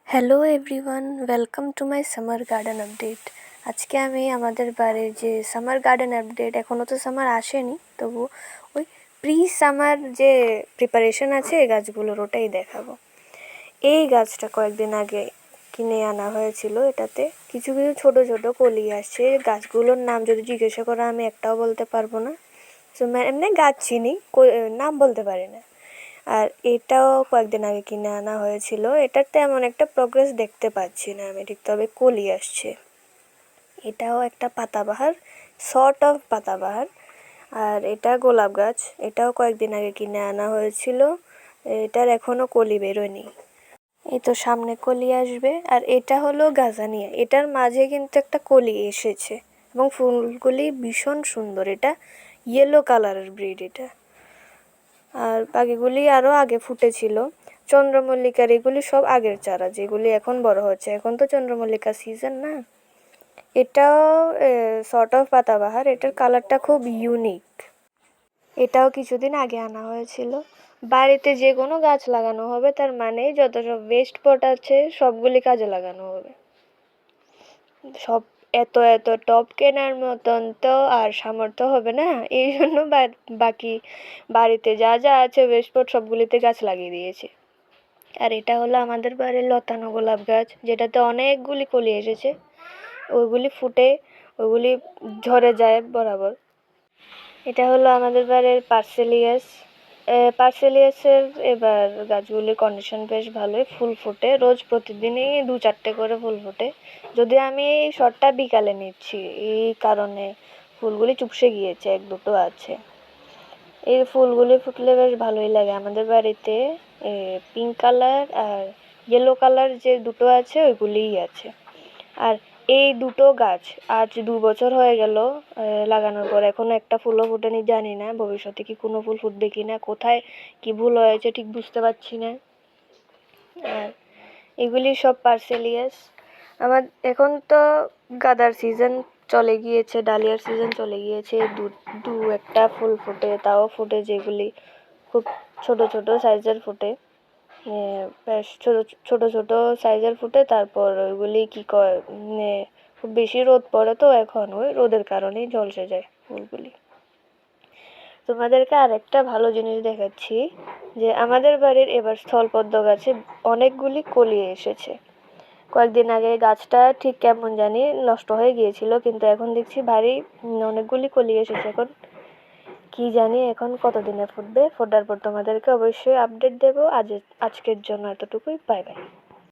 Hello everyone, welcome to my summer garden update. আজকে আমি আমাদের বাড়ির যে সামার গার্ডেন আপডেট, এখনও তো সামার আসেনি, তবু ওই প্রি সামার যে প্রিপারেশন আছে এই গাছগুলোর, ওটাই দেখাবো। এই গাছটা কয়েকদিন আগে কিনে আনা হয়েছিল। এটাতে কিছু কিছু ছোট ছোট কলি আসছে। গাছগুলোর নাম যদি জিজ্ঞাসা করা আমি একটাও বলতে পারবো না। তো এমনি গাছ চিনি, নাম বলতে পারি না। আর এটাও কয়েকদিন আগে কিনে আনা হয়েছিল। এটার তেমন একটা প্রোগ্রেস দেখতে পাচ্ছি না আমি ঠিক, তবে কলি আসছে। এটাও একটা পাতাবাহার, সর্ট অফ পাতাবাহার। আর এটা গোলাপ গাছ, এটাও কয়েকদিন আগে কিনে আনা হয়েছিল। এটার এখনও কলি বেরোয়নি, এই তো সামনে কলি আসবে। আর এটা হলো গাজানিয়া, এটার মাঝে কিন্তু একটা কলি এসেছে এবং ফুলগুলি ভীষণ সুন্দর। এটা ইয়েলো কালারের ব্রিড এটা। আর বাকিগুলি আরও আগে ফুটেছিল। চন্দ্রমল্লিকার এগুলি সব আগের চারা, যেগুলি এখন বড় হচ্ছে। এখন তো চন্দ্রমল্লিকা সিজন না। এটাও সর্ট অফ পাতাবাহার। এটার কালারটা খুব ইউনিক। এটাও কিছুদিন আগে আনা হয়েছিল। বাড়িতে যে কোনো গাছ লাগানো হবে তার মানে যত সব ওয়েস্ট পট আছে সবগুলি কাজে লাগানো হবে। সব এত এত টব কেনার মতন তো আর সামর্থ্য হবে না, এই জন্য বাকি বাড়িতে যা যা আছে ওয়েস্ট পট সবগুলিতে গাছ লাগিয়ে দিয়েছে। আর এটা হলো আমাদের বাড়ির লতানো গোলাপ গাছ, যেটাতে অনেকগুলি কলি এসেছে। ওইগুলি ফুটে ওইগুলি ঝরে যায় বরাবর। এটা হলো আমাদের বাড়ির পার্সেলিয়াসের এবার গাছগুলির কন্ডিশন বেশ ভালোই। ফুল ফোটে রোজ, প্রতিদিনই 2-4টে করে ফুল ফোটে। যদি আমি এই শটটা বিকালে নিচ্ছি, এই কারণে ফুলগুলি চুপসে গিয়েছে, 1-2টো আছে। এই ফুলগুলি ফুটলে বেশ ভালোই লাগে। আমাদের বাড়িতে পিঙ্ক কালার আর ইয়েলো কালার যে দুটো আছে ওইগুলিই আছে। আর এই দুটো গাছ আজ 2 বছর হয়ে গেল লাগানোর পর, এখনো একটা ফুলও ফোটেনি। জানি না ভবিষ্যতে কি কোনো ফুল ফুটবে কি না, কোথায় কি ভুল হয়েছে ঠিক বুঝতে পারছি না। আর এগুলি সব পার্সেলিয়াস। আমার এখন তো গাঁদার সিজন চলে গিয়েছে, ডালিয়ার সিজন চলে গিয়েছে। দু একটা ফুল ফোটে, তাও ফোটে যেগুলি খুব ছোট ছোট সাইজের ফোটে, বেশ ছোট ছোট সাইজের ফুটে। তারপর ওইগুলি কি কয়, খুব বেশি রোদ পড়ে তো এখন, ওই রোদের কারণেই ঝলসে যায় ফুলগুলি। তোমাদেরকে আরেকটা ভালো জিনিস দেখাচ্ছি, যে আমাদের বাড়ির এবার স্থলপদ্ম গাছে অনেকগুলি কলি এসেছে। কয়েকদিন আগে গাছটা ঠিক কেমন জানি নষ্ট হয়ে গিয়েছিল, কিন্তু এখন দেখছি ভারী অনেকগুলি কলি এসেছে। এখন কি জানি এখন কতদিনে ফুটবে। ফোটার পর তোমাদেরকে অবশ্যই আপডেট দেবো। আজকের জন্য এতটুকুই, বাই বাই।